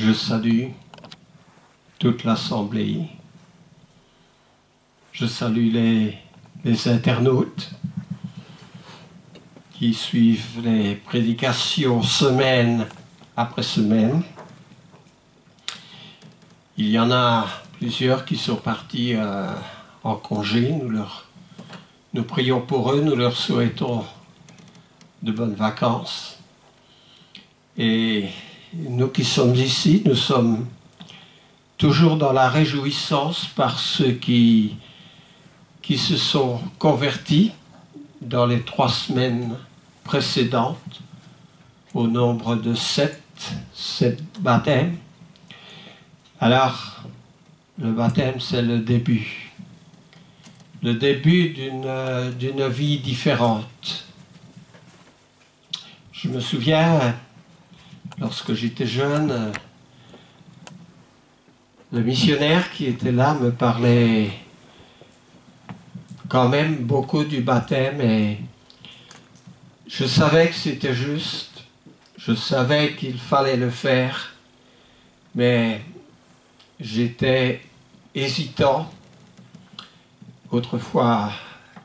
Je salue toute l'Assemblée. Je salue les internautes qui suivent les prédications semaine après semaine. Il y en a plusieurs qui sont partis en congé. Nous prions pour eux, nous leur souhaitons de bonnes vacances. Et nous qui sommes ici, nous sommes toujours dans la réjouissance par ceux qui se sont convertis dans les 3 semaines précédentes, au nombre de 7 baptêmes. Alors, le baptême, c'est le début d'une vie différente. Je me souviens, lorsque j'étais jeune, le missionnaire qui était là me parlait quand même beaucoup du baptême et je savais que c'était juste, je savais qu'il fallait le faire, mais j'étais hésitant, autrefois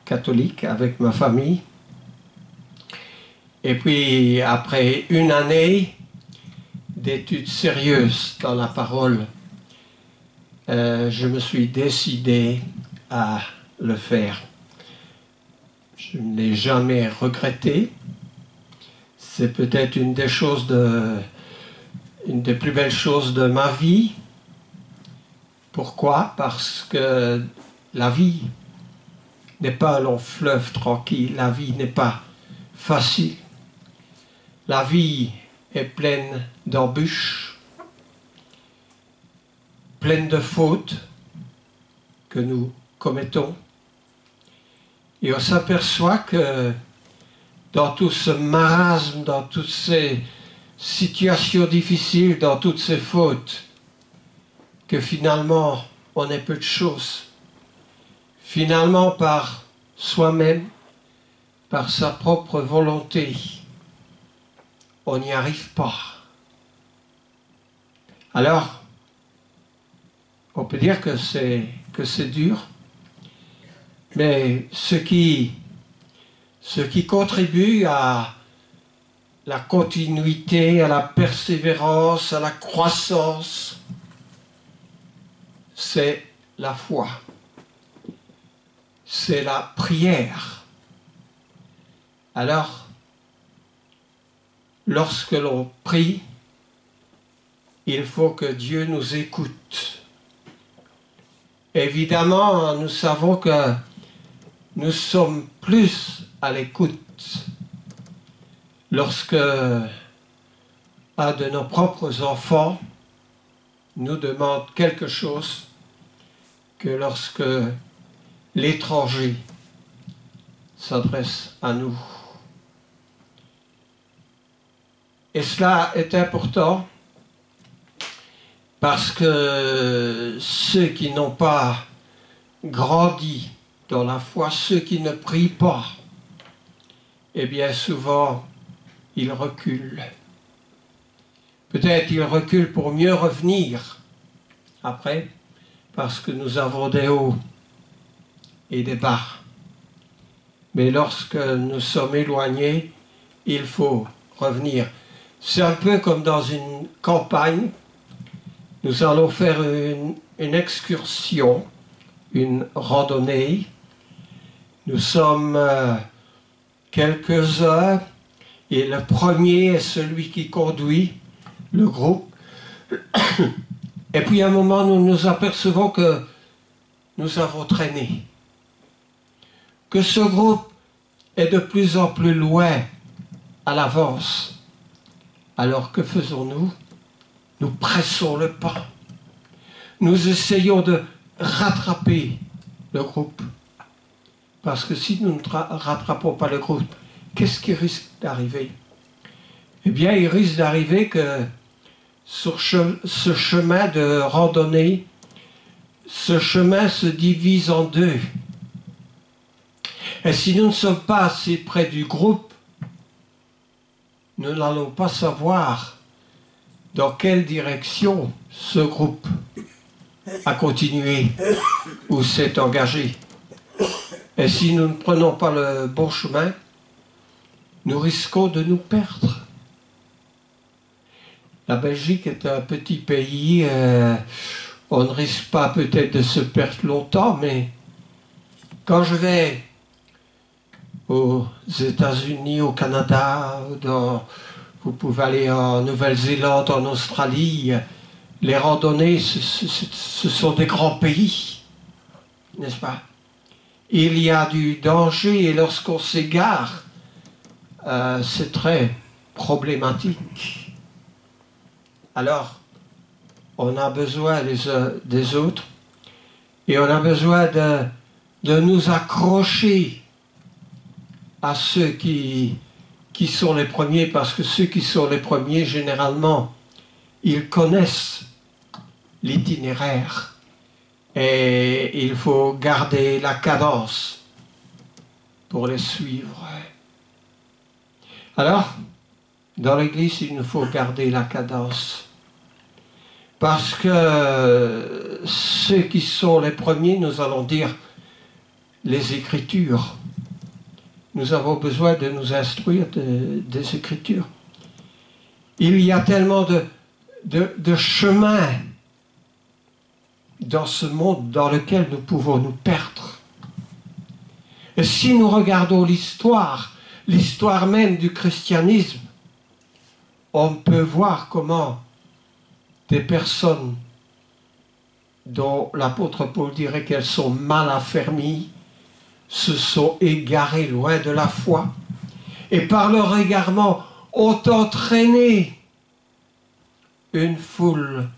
catholique avec ma famille. Et puis après une année d'études sérieuses dans la parole, je me suis décidé à le faire. Je ne l'ai jamais regretté. C'est peut-être une des plus belles choses de ma vie. Pourquoi? Parce que la vie n'est pas un long fleuve tranquille. La vie n'est pas facile. La vie est pleine d'embûches, pleine de fautes que nous commettons. Et on s'aperçoit que dans tout ce marasme, dans toutes ces situations difficiles, dans toutes ces fautes, que finalement on est peu de choses. Finalement par soi-même, par sa propre volonté, on n'y arrive pas. Alors, on peut dire que c'est dur, mais ce qui contribue à la continuité, à la persévérance, à la croissance, c'est la foi, c'est la prière. Alors, lorsque l'on prie, il faut que Dieu nous écoute. Évidemment, nous savons que nous sommes plus à l'écoute lorsque un de nos propres enfants nous demande quelque chose que lorsque l'étranger s'adresse à nous. Et cela est important parce que ceux qui n'ont pas grandi dans la foi, ceux qui ne prient pas, eh bien souvent, ils reculent. Peut-être ils reculent pour mieux revenir après, parce que nous avons des hauts et des bas. Mais lorsque nous sommes éloignés, il faut revenir. C'est un peu comme dans une campagne. Nous allons faire une excursion, une randonnée. Nous sommes quelques-uns et le premier est celui qui conduit le groupe. Et puis à un moment, nous nous apercevons que nous avons traîné, que ce groupe est de plus en plus loin à l'avance. Alors que faisons-nous? Nous pressons le pas. Nous essayons de rattraper le groupe. Parce que si nous ne rattrapons pas le groupe, qu'est-ce qui risque d'arriver? Eh bien, il risque d'arriver que sur ce chemin de randonnée, ce chemin se divise en deux. Et si nous ne sommes pas assez près du groupe, nous n'allons pas savoir dans quelle direction ce groupe a continué ou s'est engagé. Et si nous ne prenons pas le bon chemin, nous risquons de nous perdre. La Belgique est un petit pays, on ne risque pas peut-être de se perdre longtemps, mais quand je vais aux États-Unis, au Canada, vous pouvez aller en Nouvelle-Zélande, en Australie, les randonnées, ce sont des grands pays, n'est-ce pas? Il y a du danger et lorsqu'on s'égare, c'est très problématique. Alors, on a besoin les uns des autres et on a besoin de nous accrocher à ceux qui sont les premiers, parce que ceux qui sont les premiers, généralement, ils connaissent l'itinéraire et il faut garder la cadence pour les suivre. Alors, dans l'Église, il nous faut garder la cadence. Parce que ceux qui sont les premiers, nous allons dire les Écritures. Nous avons besoin de nous instruire des Écritures. Il y a tellement de chemins dans ce monde dans lequel nous pouvons nous perdre. Et si nous regardons l'histoire même du christianisme, on peut voir comment des personnes dont l'apôtre Paul dirait qu'elles sont mal affermies, se sont égarées loin de la foi et par leur égarement ont entraîné une foule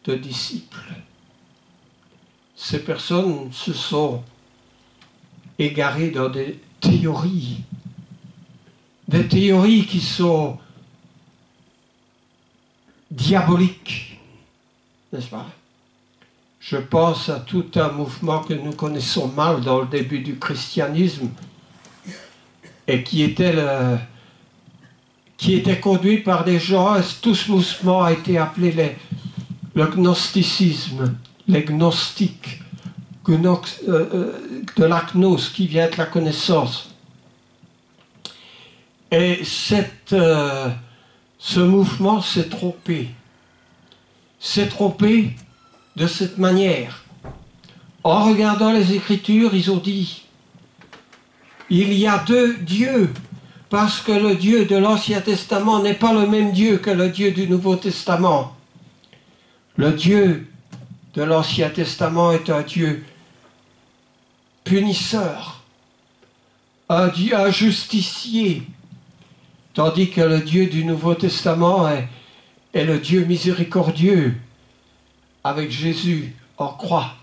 de disciples. Ces personnes se sont égarées dans des théories qui sont diaboliques, n'est-ce pas? Je pense à tout un mouvement que nous connaissons mal dans le début du christianisme et qui était conduit par des gens, tout ce mouvement a été appelé le gnosticisme, les gnostiques, de la gnose qui vient de la connaissance. Et ce mouvement s'est trompé de cette manière. En regardant les Écritures, ils ont dit il y a deux dieux, parce que le Dieu de l'Ancien Testament n'est pas le même Dieu que le Dieu du Nouveau Testament. Le Dieu de l'Ancien Testament est un Dieu punisseur, un justicier, tandis que le Dieu du Nouveau Testament est le Dieu miséricordieux, avec Jésus en croix.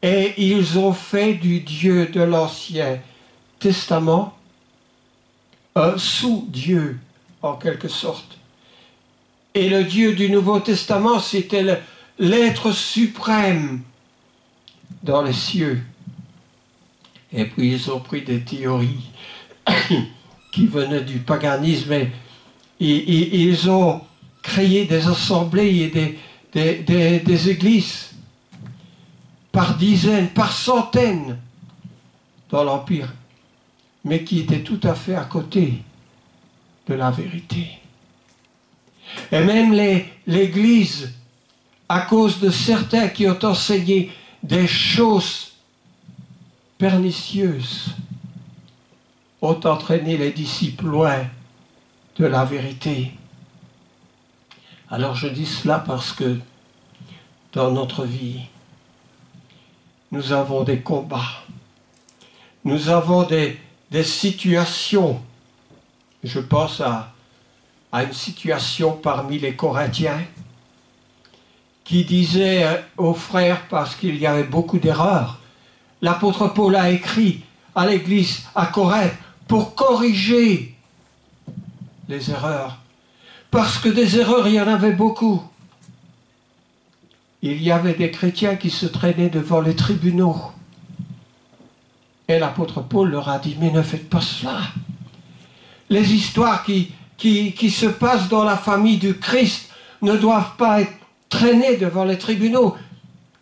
Et ils ont fait du Dieu de l'Ancien Testament un sous-Dieu, en quelque sorte. Et le Dieu du Nouveau Testament, c'était l'être suprême dans les cieux. Et puis ils ont pris des théories qui venaient du paganisme et ils ont créé des assemblées et des églises par dizaines, par centaines dans l'Empire, mais qui étaient tout à fait à côté de la vérité. Et même l'Église, à cause de certains qui ont enseigné des choses pernicieuses, ont entraîné les disciples loin de la vérité. Alors je dis cela parce que dans notre vie, nous avons des combats, nous avons des situations. Je pense à une situation parmi les Corinthiens qui disait aux frères, parce qu'il y avait beaucoup d'erreurs, l'apôtre Paul a écrit à l'église à Corinthe pour corriger les erreurs. Parce que des erreurs, il y en avait beaucoup. Il y avait des chrétiens qui se traînaient devant les tribunaux. Et l'apôtre Paul leur a dit, mais ne faites pas cela. Les histoires qui qui se passent dans la famille du Christ ne doivent pas être traînés devant les tribunaux.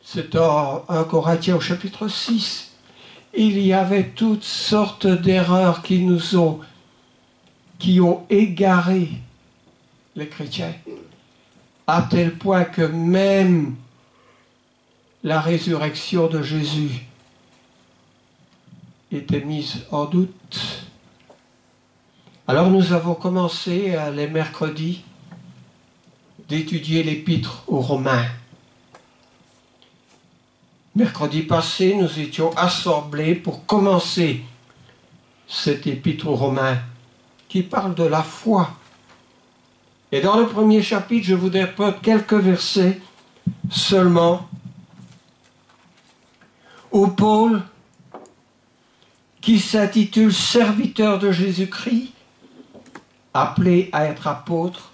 C'est en 1 Corinthiens au chapitre 6. Il y avait toutes sortes d'erreurs qui ont égaré les chrétiens, à tel point que même la résurrection de Jésus était mise en doute. Alors nous avons commencé les mercredis d'étudier l'épître aux Romains. Mercredi passé, nous étions assemblés pour commencer cet épître aux Romains qui parle de la foi. Et dans le premier chapitre, je voudrais prendre quelques versets seulement où Paul, qui s'intitule serviteur de Jésus-Christ, appelé à être apôtre,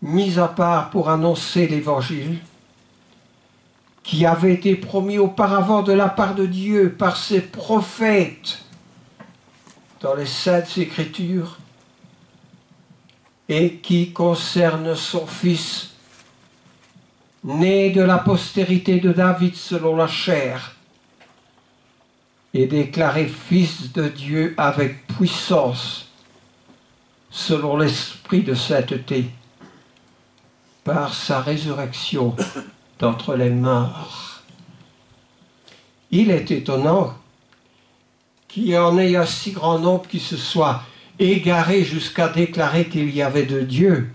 mis à part pour annoncer l'évangile, qui avait été promis auparavant de la part de Dieu par ses prophètes dans les Saintes Écritures, et qui concerne son Fils, né de la postérité de David selon la chair, et déclaré Fils de Dieu avec puissance, selon l'esprit de sainteté, par sa résurrection d'entre les morts. Il est étonnant qu'il y en ait un si grand nombre qui se soit égaré jusqu'à déclarer qu'il y avait de Dieu,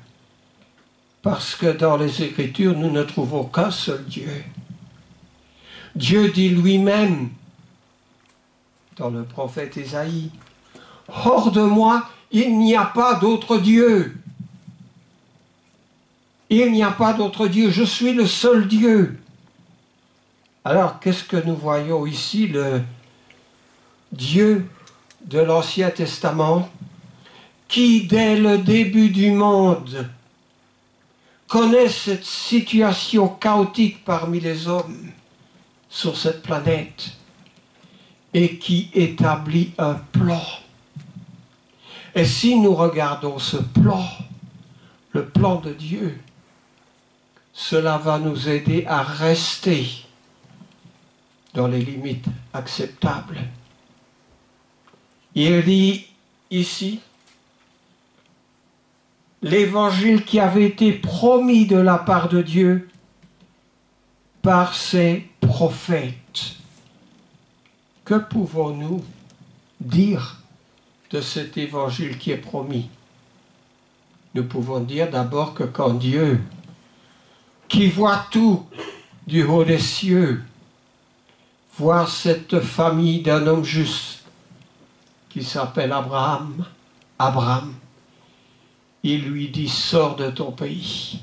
parce que dans les Écritures, nous ne trouvons qu'un seul Dieu. Dieu dit lui-même, dans le prophète Ésaïe, « Hors de moi, il n'y a pas d'autre Dieu. Il n'y a pas d'autre Dieu, je suis le seul Dieu. » Alors, qu'est-ce que nous voyons ici? Le Dieu de l'Ancien Testament, qui, dès le début du monde, connaît cette situation chaotique parmi les hommes sur cette planète et qui établit un plan. Et si nous regardons ce plan, le plan de Dieu, cela va nous aider à rester dans les limites acceptables. Il dit ici, l'évangile qui avait été promis de la part de Dieu par ses prophètes. Que pouvons-nous dire de cet évangile qui est promis? Nous pouvons dire d'abord que quand Dieu, qui voit tout du haut des cieux, voit cette famille d'un homme juste qui s'appelle Abraham, il lui dit, sors de ton pays.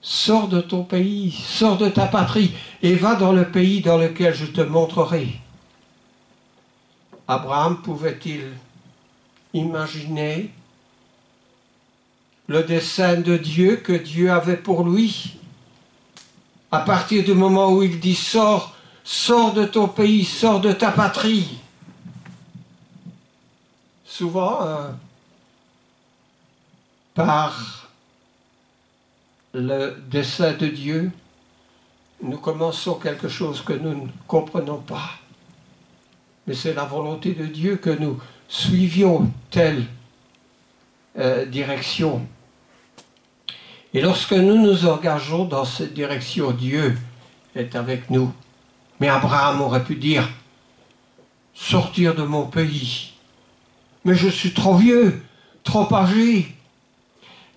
Sors de ton pays, sors de ta patrie et va dans le pays dans lequel je te montrerai. Abraham pouvait-il imaginer le dessein de Dieu que Dieu avait pour lui? À partir du moment où il dit sors de ton pays, sors de ta patrie. Souvent, par le dessein de Dieu, nous commençons quelque chose que nous ne comprenons pas. Mais c'est la volonté de Dieu que nous suivions telle direction. Et lorsque nous nous engageons dans cette direction, Dieu est avec nous. Mais Abraham aurait pu dire, sortir de mon pays. Mais je suis trop vieux, trop âgé.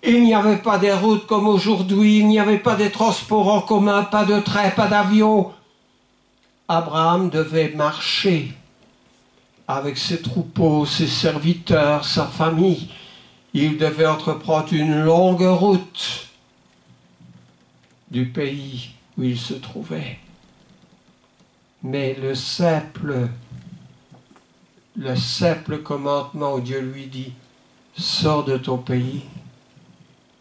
Il n'y avait pas des routes comme aujourd'hui, il n'y avait pas des transports en commun, pas de train, pas d'avion. Abraham devait marcher avec ses troupeaux, ses serviteurs, sa famille. Il devait entreprendre une longue route du pays où il se trouvait. Mais le simple commandement où Dieu lui dit « Sors de ton pays »,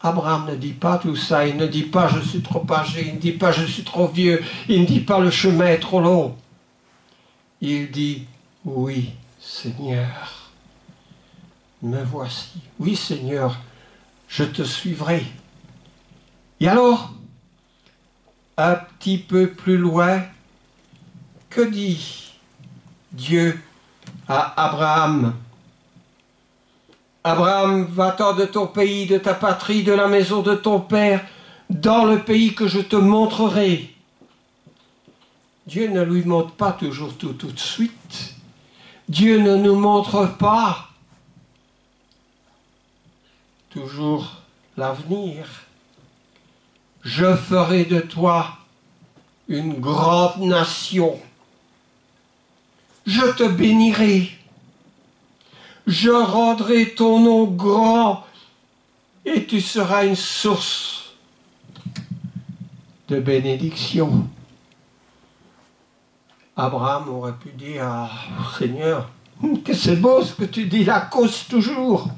Abraham ne dit pas tout ça, il ne dit pas « je suis trop âgé », il ne dit pas « je suis trop vieux », il ne dit pas « le chemin est trop long ». Il dit « oui, Seigneur, me voici. Oui, Seigneur, je te suivrai. Et alors, un petit peu plus loin, que dit Dieu à Abraham? Abraham, va-t'en de ton pays, de ta patrie, de la maison de ton père, dans le pays que je te montrerai. Dieu ne lui montre pas toujours tout de suite. Dieu ne nous montre pas toujours l'avenir. Je ferai de toi une grande nation. Je te bénirai. Je rendrai ton nom grand et tu seras une source de bénédiction. Abraham aurait pu dire, ah, Seigneur, que c'est beau ce que tu dis, la cause toujours.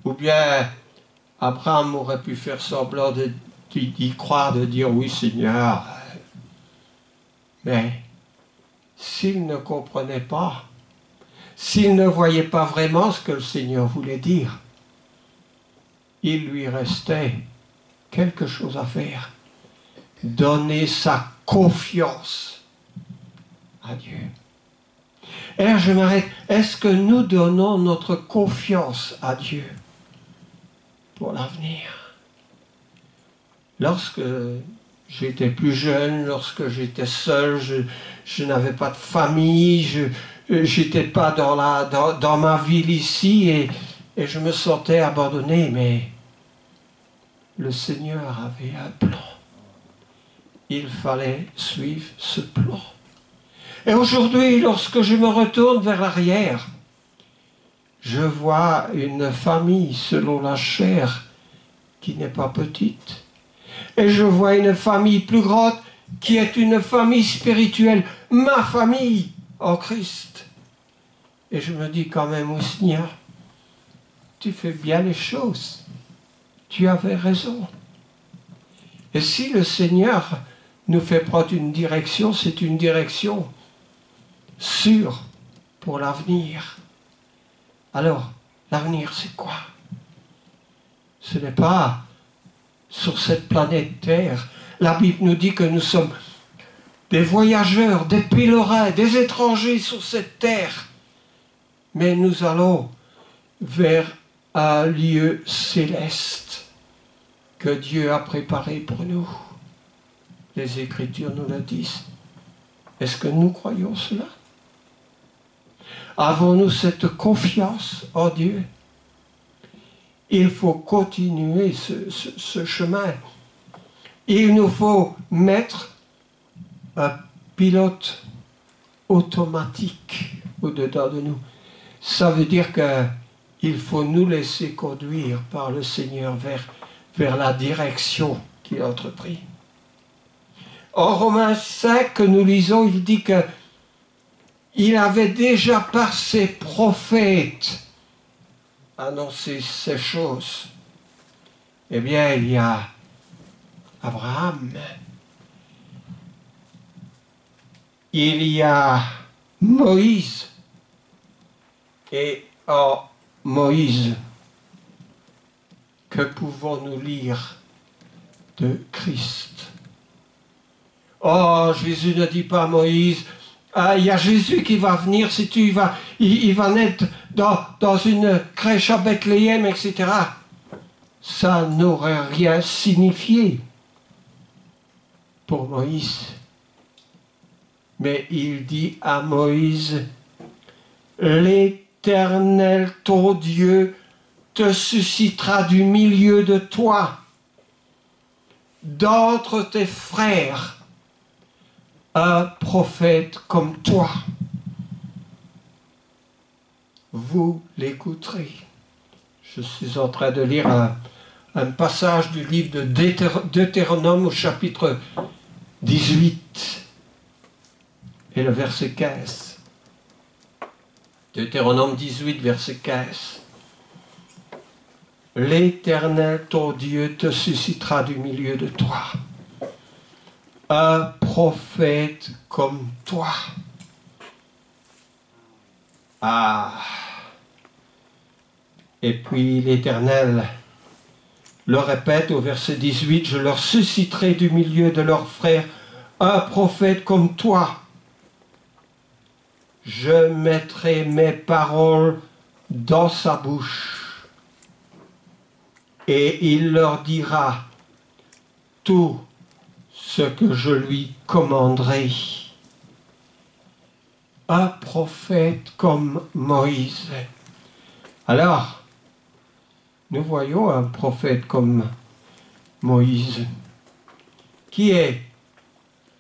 Ou bien Abraham aurait pu faire semblant d'y croire, de dire oui Seigneur. Mais s'il ne comprenait pas, s'il ne voyait pas vraiment ce que le Seigneur voulait dire, il lui restait quelque chose à faire. Donner sa confiance à Dieu. Et là je m'arrête. Est-ce que nous donnons notre confiance à Dieu pour l'avenir? Lorsque j'étais plus jeune, lorsque j'étais seul, je n'avais pas de famille, je n'étais pas dans ma ville ici et je me sentais abandonné, mais le Seigneur avait un plan. Il fallait suivre ce plan. Et aujourd'hui, lorsque je me retourne vers l'arrière, je vois une famille selon la chair qui n'est pas petite. Et je vois une famille plus grande qui est une famille spirituelle, ma famille en Christ. Et je me dis quand même, Seigneur, tu fais bien les choses. Tu avais raison. Et si le Seigneur nous fait prendre une direction, c'est une direction sûre pour l'avenir. Alors, l'avenir, c'est quoi? Ce n'est pas sur cette planète Terre. La Bible nous dit que nous sommes des voyageurs, des pèlerins, des étrangers sur cette terre. Mais nous allons vers un lieu céleste que Dieu a préparé pour nous. Les Écritures nous le disent. Est-ce que nous croyons cela? Avons-nous cette confiance en Dieu? Il faut continuer ce chemin. Il nous faut mettre un pilote automatique au-dedans de nous. Ça veut dire qu'il faut nous laisser conduire par le Seigneur vers la direction qu'il a entreprise. En Romains 5, que nous lisons, il dit qu'il avait déjà par ses prophètes annoncé ces choses. Eh bien, il y a Abraham, il y a Moïse, et en Moïse, que pouvons-nous lire de Christ? Oh, Jésus ne dit pas à Moïse, ah, il y a Jésus qui va venir, si tu vas, il va naître dans une crèche à Bethléem, etc. Ça n'aurait rien signifié pour Moïse. Mais il dit à Moïse, l'Éternel, ton Dieu, te suscitera du milieu de toi, d'entre tes frères, un prophète comme toi. Vous l'écouterez. Je suis en train de lire un passage du livre de Deutéronome au chapitre 18 et le verset 15. Deutéronome 18, verset 15. L'Éternel, ton Dieu, te suscitera du milieu de toi un prophète comme toi. Ah. Et puis l'Éternel le répète au verset 18, je leur susciterai du milieu de leurs frères un prophète comme toi. Je mettrai mes paroles dans sa bouche et il leur dira tout ce que je lui commanderai. Un prophète comme Moïse. Alors, nous voyons un prophète comme Moïse. Qui est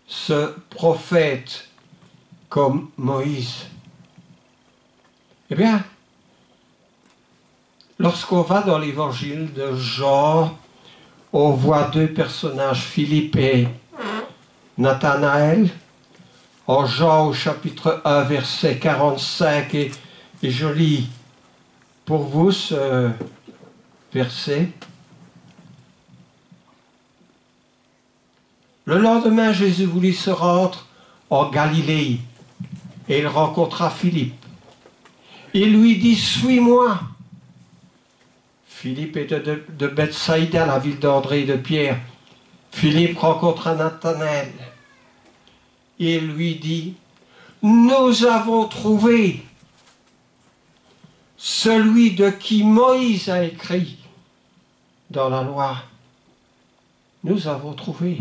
ce prophète comme Moïse? Eh bien, lorsqu'on va dans l'évangile de Jean, on voit deux personnages, Philippe et Nathanaël. En Jean au chapitre 1, verset 45, et je lis pour vous ce verset. Le lendemain, Jésus voulut se rendre en Galilée et il rencontra Philippe. Il lui dit, suis-moi. Philippe était de Bethsaïda, la ville d'André et de Pierre. Philippe rencontra Nathanaël. Il lui dit, nous avons trouvé celui de qui Moïse a écrit dans la loi. Nous avons trouvé.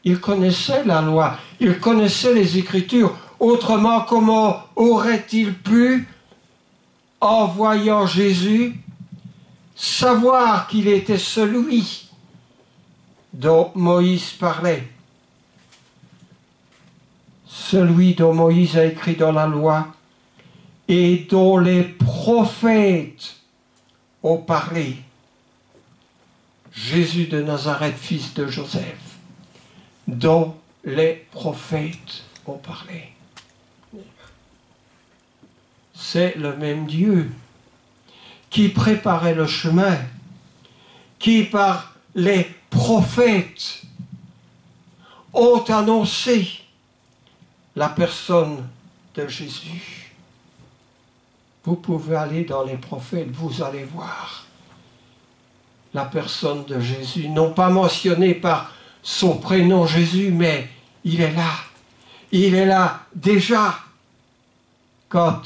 Il connaissait la loi, il connaissait les Écritures. Autrement, comment aurait-il pu, en voyant Jésus, savoir qu'il était celui dont Moïse parlait? Celui dont Moïse a écrit dans la loi et dont les prophètes ont parlé. Jésus de Nazareth, fils de Joseph, dont les prophètes ont parlé. C'est le même Dieu qui préparait le chemin, qui par les prophètes ont annoncé la personne de Jésus. Vous pouvez aller dans les prophètes, vous allez voir la personne de Jésus, non pas mentionnée par son prénom Jésus, mais il est là. Il est là déjà quand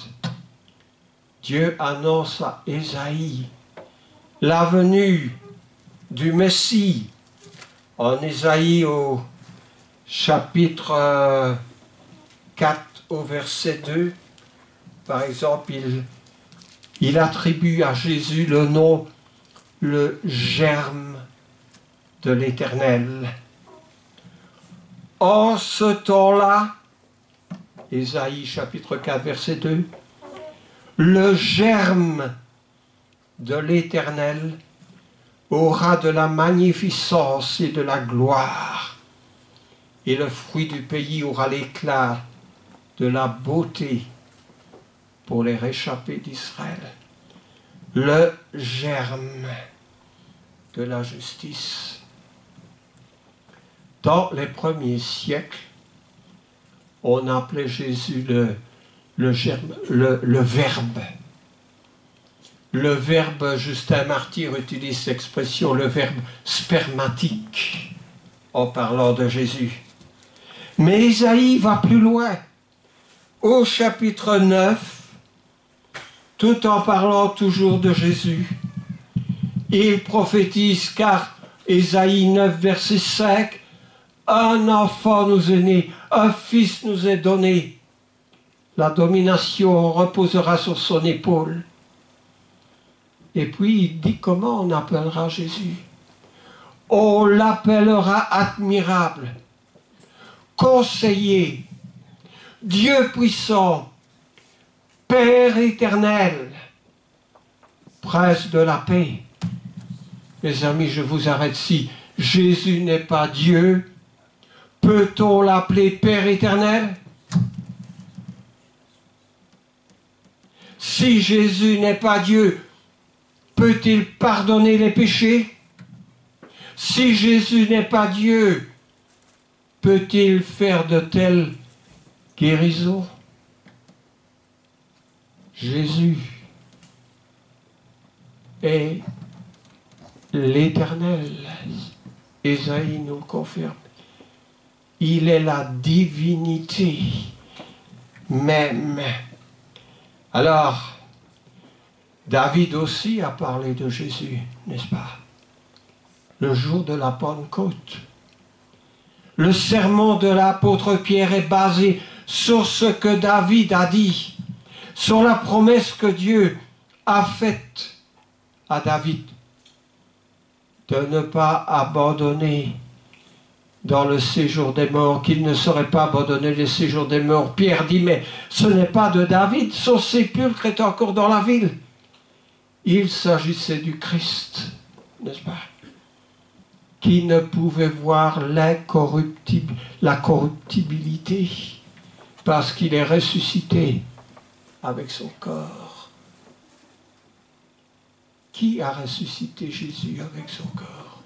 Dieu annonce à Ésaïe la venue du Messie. En Ésaïe au chapitre 4 au verset 2, par exemple, il attribue à Jésus le nom, le germe de l'Éternel. En ce temps-là, Ésaïe chapitre 4 verset 2, le germe de l'Éternel aura de la magnificence et de la gloire, et le fruit du pays aura l'éclat de la beauté pour les réchappés d'Israël. Le germe de la justice. Dans les premiers siècles, on appelait Jésus le germe, le Verbe. Le Verbe, Justin Martyr utilise l'expression, le Verbe spermatique, en parlant de Jésus. Mais Ésaïe va plus loin. Au chapitre 9, tout en parlant toujours de Jésus, il prophétise, car Ésaïe 9, verset 5, un enfant nous est né, un fils nous est donné. La domination reposera sur son épaule. Et puis il dit comment on appellera Jésus. On l'appellera admirable, conseiller, Dieu puissant, Père éternel, Prince de la paix. Mes amis, je vous arrête ici. Jésus n'est pas Dieu. Peut-on l'appeler Père éternel? Si Jésus n'est pas Dieu, peut-il pardonner les péchés? Si Jésus n'est pas Dieu, peut-il faire de telles guérisons? Jésus est l'Éternel. Ésaïe nous le confirme. Il est la divinité même. Alors, David aussi a parlé de Jésus, n'est-ce pas? Le jour de la Pentecôte. Le sermon de l'apôtre Pierre est basé sur ce que David a dit, sur la promesse que Dieu a faite à David de ne pas abandonner dans le séjour des morts, qu'il ne serait pas abandonné le séjour des morts. Pierre dit, mais ce n'est pas de David, son sépulcre est encore dans la ville. Il s'agissait du Christ, n'est-ce pas? Qui ne pouvait voir la corruptibilité, parce qu'il est ressuscité avec son corps. Qui a ressuscité Jésus avec son corps?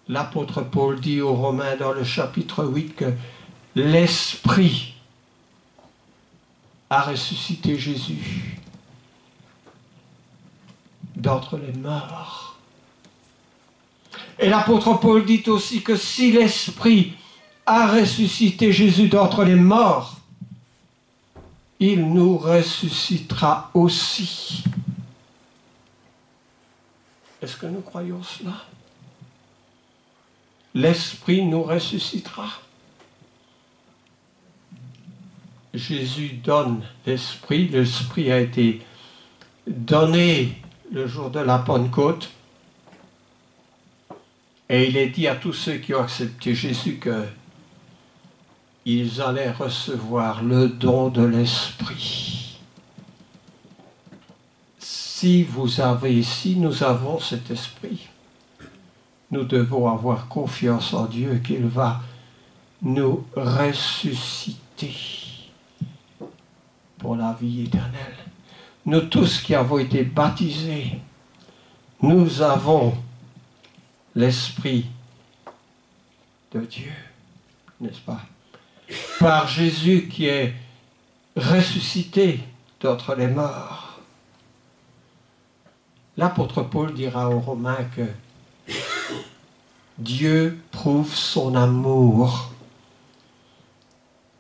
L'apôtre Paul dit aux Romains dans le chapitre 8 que l'Esprit a ressuscité Jésus d'entre les morts. Et l'apôtre Paul dit aussi que si l'Esprit a ressuscité Jésus d'entre les morts, il nous ressuscitera aussi. Est-ce que nous croyons cela? L'Esprit nous ressuscitera. Jésus donne l'Esprit. L'Esprit a été donné le jour de la Pentecôte. Et il est dit à tous ceux qui ont accepté Jésus qu'ils allaient recevoir le don de l'Esprit. Si nous avons cet Esprit, nous devons avoir confiance en Dieu qu'il va nous ressusciter pour la vie éternelle. Nous tous qui avons été baptisés, nous avons l'Esprit de Dieu, n'est-ce pas? Par Jésus qui est ressuscité d'entre les morts. L'apôtre Paul dira aux Romains que Dieu prouve son amour.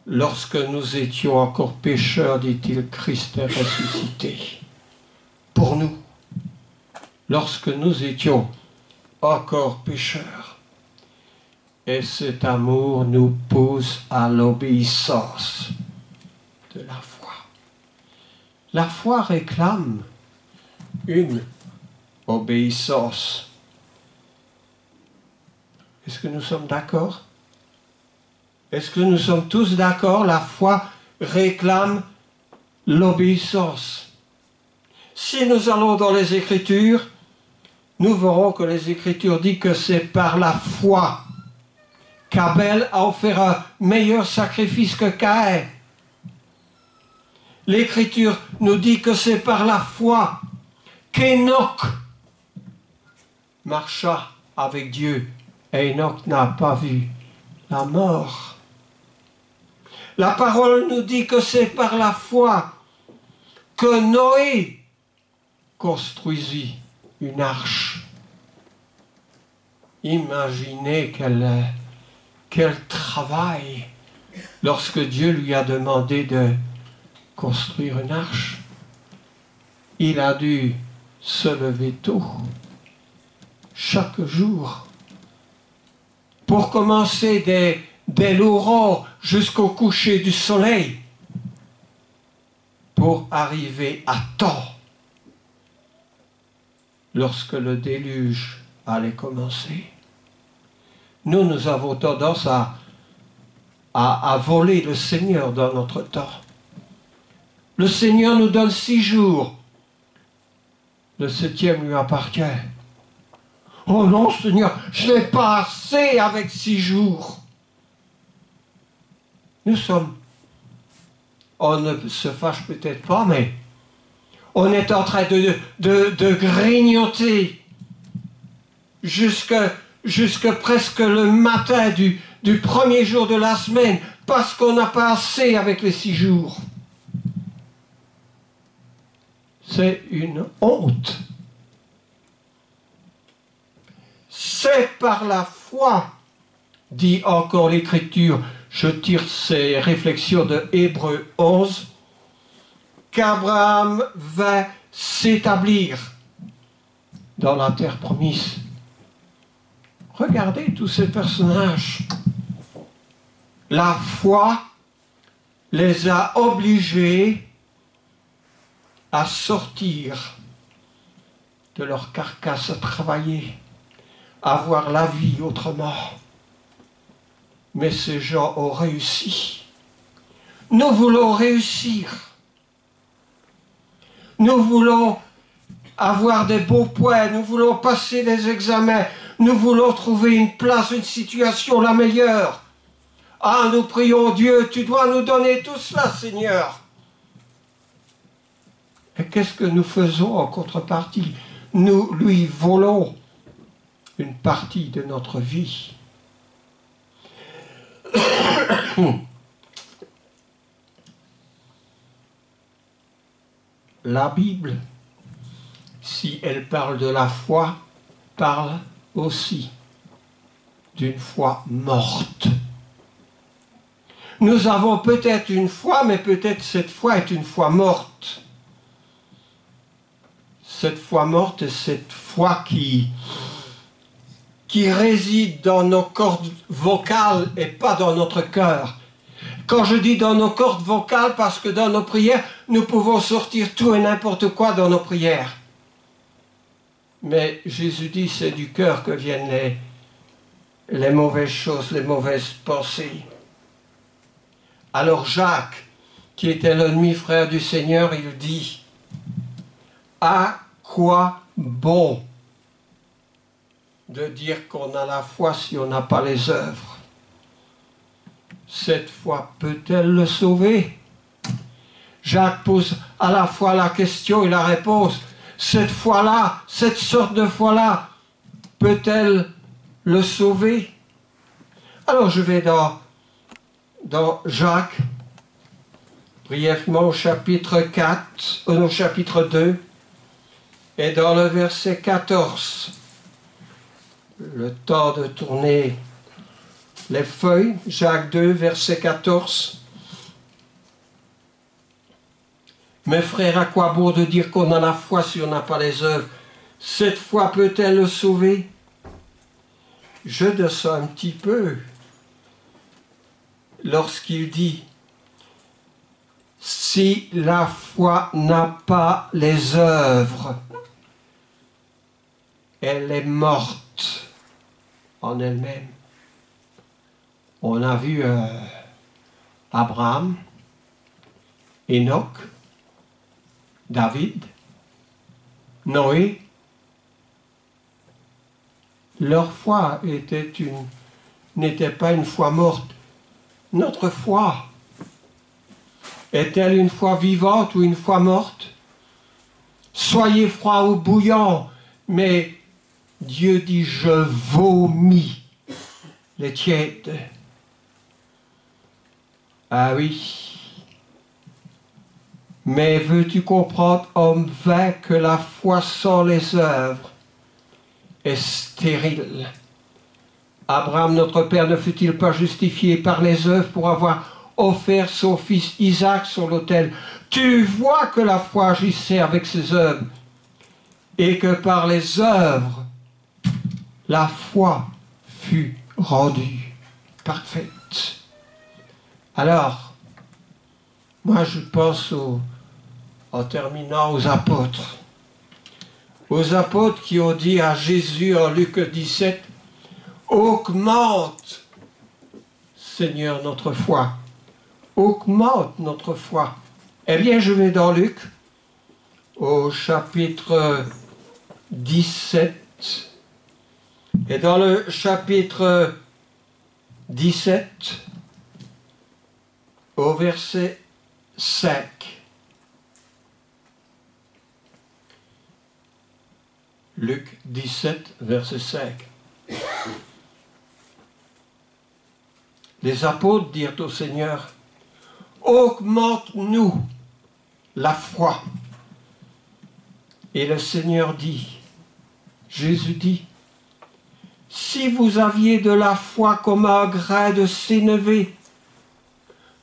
Lorsque nous étions encore pécheurs, dit-il, Christ est ressuscité pour nous. Lorsque nous étions encore pécheurs. Et cet amour nous pousse à l'obéissance de la foi. La foi réclame une obéissance. Est-ce que nous sommes d'accord? Est-ce que nous sommes tous d'accord? La foi réclame l'obéissance. Si nous allons dans les Écritures, nous verrons que les Écritures disent que c'est par la foi qu'Abel a offert un meilleur sacrifice que Caïn. L'Écriture nous dit que c'est par la foi qu'Enoch marcha avec Dieu et Enoch n'a pas vu la mort. La parole nous dit que c'est par la foi que Noé construisit une arche. Imaginez quel travail lorsque Dieu lui a demandé de construire une arche. Il a dû se lever tôt, chaque jour, pour commencer dès l'aurore jusqu'au coucher du soleil, pour arriver à temps lorsque le déluge allait commencer. Nous avons tendance à voler le Seigneur dans notre temps. Le Seigneur nous donne 6 jours. Le 7e lui appartient. Oh non, Seigneur, je n'ai pas assez avec 6 jours. On ne se fâche peut-être pas, mais on est en train de grignoter jusque presque le matin du premier jour de la semaine, parce qu'on n'a pas assez avec les 6 jours. C'est une honte. C'est par la foi, dit encore l'Écriture, je tire ces réflexions de Hébreux 11, qu'Abraham va s'établir dans la terre promise. Regardez tous ces personnages. La foi les a obligés à sortir de leur carcasse, à travailler, à voir la vie autrement. Mais ces gens ont réussi. Nous voulons réussir. Nous voulons avoir des beaux points, nous voulons passer les examens, nous voulons trouver une place, une situation la meilleure. Ah, nous prions Dieu, tu dois nous donner tout cela, Seigneur. Et qu'est-ce que nous faisons en contrepartie? Nous lui volons une partie de notre vie. La Bible, si elle parle de la foi, parle aussi d'une foi morte. Nous avons peut-être une foi, mais peut-être cette foi est une foi morte. Cette foi morte, cette foi qui réside dans nos cordes vocales et pas dans notre cœur. Quand je dis dans nos cordes vocales, parce que dans nos prières, nous pouvons sortir tout et n'importe quoi dans nos prières. Mais Jésus dit, c'est du cœur que viennent les mauvaises choses, les mauvaises pensées. Alors Jacques, qui était le demi-frère du Seigneur, il dit, à quoi bon de dire qu'on a la foi si on n'a pas les œuvres? Cette foi peut-elle le sauver? Jacques pose à la fois la question et la réponse. Cette foi-là, cette sorte de foi-là, peut-elle le sauver? Alors je vais dans Jacques, brièvement au chapitre 2, et dans le verset 14. Le temps de tourner les feuilles, Jacques 2, verset 14. Mes frères, à quoi bon de dire qu'on a la foi si on n'a pas les œuvres? Cette foi peut-elle le sauver? Je descends un petit peu lorsqu'il dit si la foi n'a pas les œuvres, elle est morte en elle-même. On a vu Abraham, Enoch, David, Noé. Leur foi n'était pas une foi morte. Notre foi est-elle une foi vivante ou une foi morte? Soyez froid ou bouillant, mais Dieu dit, je vomis les tièdes. Ah oui. Mais veux-tu comprendre, homme vain, que la foi sans les œuvres est stérile? Abraham, notre père, ne fut-il pas justifié par les œuvres pour avoir offert son fils Isaac sur l'autel? Tu vois que la foi agissait avec ses œuvres, et que par les œuvres, la foi fut rendue parfaite. Alors, moi je pense en terminant aux apôtres. Aux apôtres qui ont dit à Jésus en Luc 17, augmente, Seigneur, notre foi. Augmente notre foi. Eh bien, je vais dans Luc, au chapitre 17. Et dans le chapitre 17, au verset 5. Luc 17, verset 5. Les apôtres dirent au Seigneur, augmente-nous la foi. Et le Seigneur dit, Jésus dit, si vous aviez de la foi comme un grain de sénévé,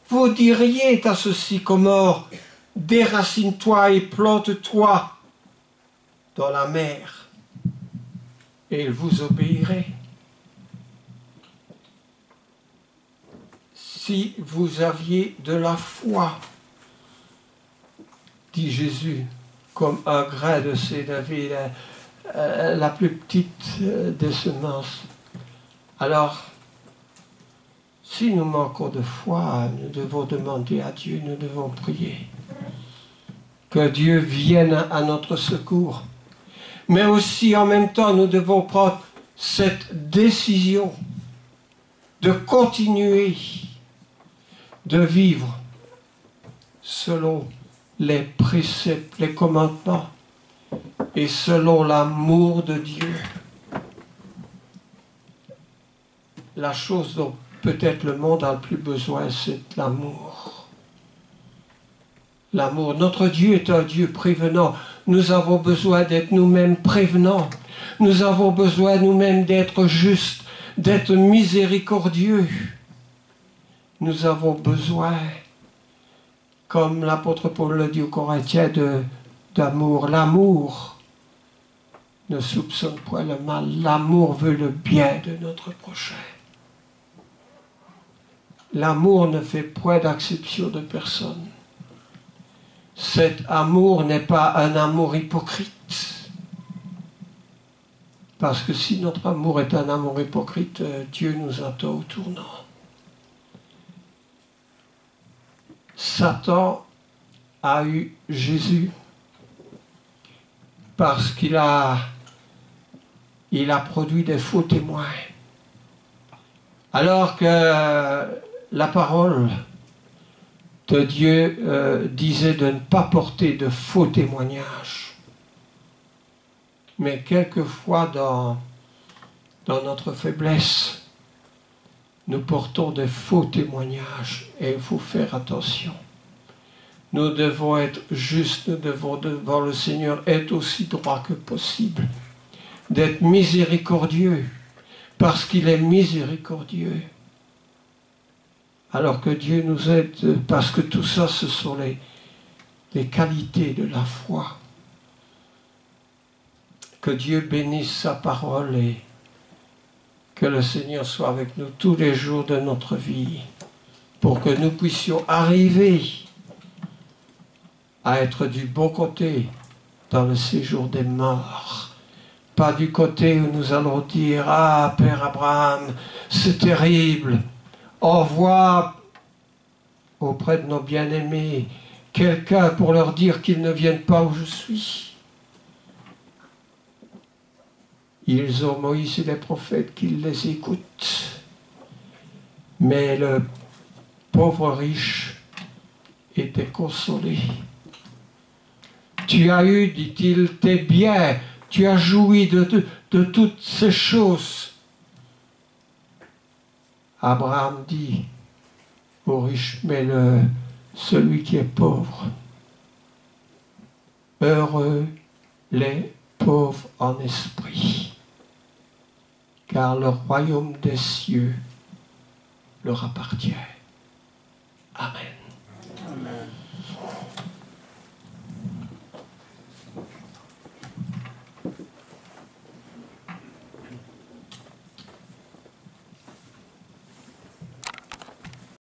vous diriez à ce sycomore, déracine-toi et plante-toi dans la mer, et il vous obéirait. Si vous aviez de la foi, dit Jésus, comme un grain de sénévé, la plus petite des semences. Alors, si nous manquons de foi, nous devons demander à Dieu, nous devons prier. Que Dieu vienne à notre secours. Mais aussi, en même temps, nous devons prendre cette décision de continuer de vivre selon les préceptes, les commandements et selon l'amour de Dieu. La chose dont peut-être le monde a le plus besoin, c'est l'amour. L'amour. Notre Dieu est un Dieu prévenant. Nous avons besoin d'être nous-mêmes prévenants. Nous avons besoin nous-mêmes d'être justes, d'être miséricordieux. Nous avons besoin, comme l'apôtre Paul le dit aux Corinthiens, d'amour. L'amour ne soupçonne point le mal. L'amour veut le bien de notre prochain. L'amour ne fait point d'acception de personne. Cet amour n'est pas un amour hypocrite. Parce que si notre amour est un amour hypocrite, Dieu nous attend au tournant. Satan a eu Jésus parce qu'il a produit des faux témoins. Alors que la parole de Dieu disait de ne pas porter de faux témoignages. Mais quelquefois dans notre faiblesse, nous portons des faux témoignages et il faut faire attention. Nous devons être justes, nous devons devant le Seigneur être aussi droits que possible, d'être miséricordieux, parce qu'il est miséricordieux. Alors que Dieu nous aide, parce que tout ça, ce sont les qualités de la foi. Que Dieu bénisse sa parole et que le Seigneur soit avec nous tous les jours de notre vie pour que nous puissions arriver à être du bon côté dans le séjour des morts. Pas du côté où nous allons dire « Ah, Père Abraham, c'est terrible. Envoie auprès de nos bien-aimés quelqu'un pour leur dire qu'ils ne viennent pas où je suis. » Ils ont Moïse et les prophètes qui les écoutent. Mais le pauvre riche était consolé. Tu as eu, dit-il, tes biens, tu as joui de toutes ces choses. Abraham dit au riche, mais celui qui est pauvre, heureux les pauvres en esprit, car le royaume des cieux leur appartient. Amen.